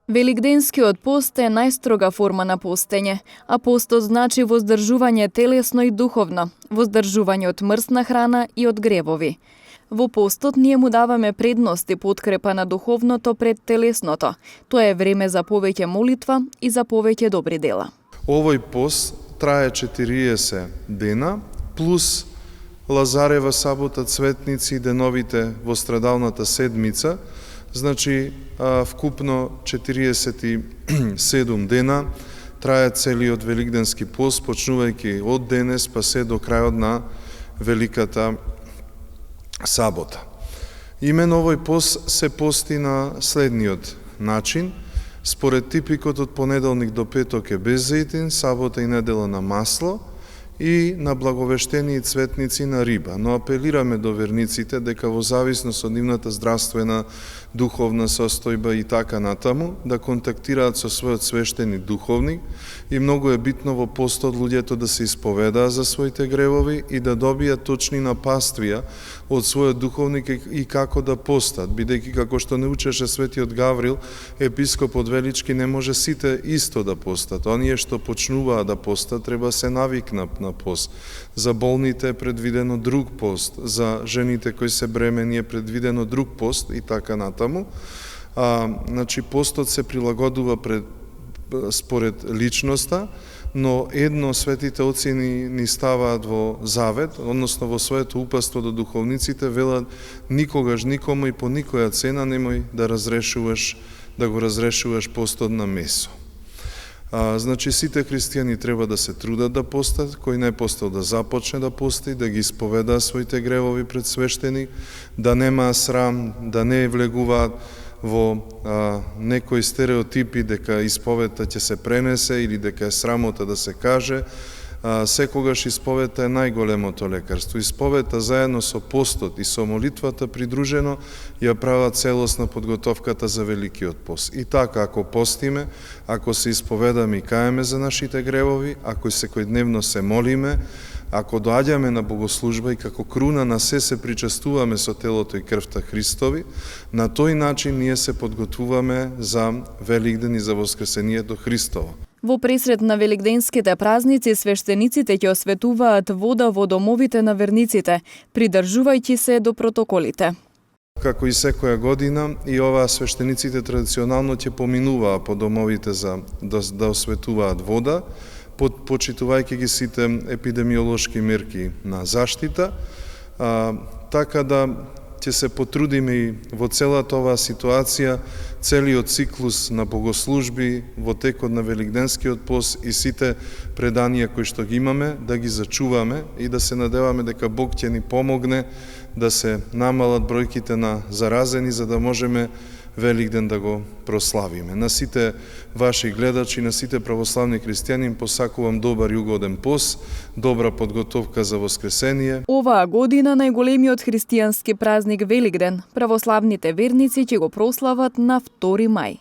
Великденскиот пост е најстрога форма на постење, а постот значи воздржување телесно и духовно, воздржување од мрсна храна и од гревови. Во постот ние му даваме предност и подкрепа на духовното пред телесното. Тоа е време за повеќе молитва и за повеќе добри дела. Овој пост трае 40 дена, плюс Лазарева сабота, цветници и деновите во страдалната седмица, значи вкупно 47 дена трае целиот великденски пост, почнувајќи од денес па се до крајот на Великата сабота. Имено овој пост се пости на следниот начин. Според типикот од понеделник до петок е без зејтин, сабота и недела на масло и на благовештени и цветници на риба. Но апелираме до верниците дека во зависност од нивната здравствена, духовна состојба и така натаму, да контактираат со својот свештени духовник и многу е битно во постот луѓето да се исповедаат за своите гревови и да добијат точни напаствија од својот духовник и како да постат, бидејќи како што не учеше светиот Гаврил, епископот Велички, не може сите исто да постат. Оние што почнуваат да постат треба се навикнат на пост. За болните е предвидено друг пост, за жените кои се бремени е предвидено друг пост и така натаму. Значи постот се прилагодува според личноста, но едно светите оци ни ставаат во завет, односно во своето упатство до духовниците, велат никогаш никому и по никоја цена немој да го разрешуваш постот на месо. Значи сите христијани треба да се трудат да постат, кој не постал да започне да пости, да ги исповедаа своите гревови пред свештеник, да нема срам, да не влегуваат во некои стереотипи дека исповедта ќе се пренесе или дека е срамота да се каже. Секогаш исповедта е најголемото лекарство. Исповедта заедно со постот и со молитвата придружено ја права целосна подготовката за Великиот пост. И така, ако постиме, ако се исповедаме и каеме за нашите гревови, ако секојдневно се молиме, ако доаѓаме на богослужба и како круна на се причестуваме со телото и крвта Христови, на тој начин ние се подготвуваме за Великден и за Воскресението Христово. Во пресред на великденските празници свештениците ќе осветуваат вода во домовите на верниците, придржувајќи се до протоколите. Како и секоја година, и оваа свештениците традиционално ќе поминуваа по домовите за да осветуваат вода, почитувајќи ги сите епидемиолошки мерки на заштита, така да ќе се потрудиме и во целата оваа ситуација, целиот циклус на богослужби во текот на Великденскиот пост и сите преданија кои што ги имаме, да ги зачуваме и да се надеваме дека Бог ќе ни помогне да се намалат бројките на заразени, за да можеме Великден да го прославиме. На сите ваши гледачи, на сите православни христијани им посакувам добар и угоден пост, добра подготовка за Воскресение. Оваа година најголемиот христијански празник Великден, православните верници ќе го прослават на 2 мај.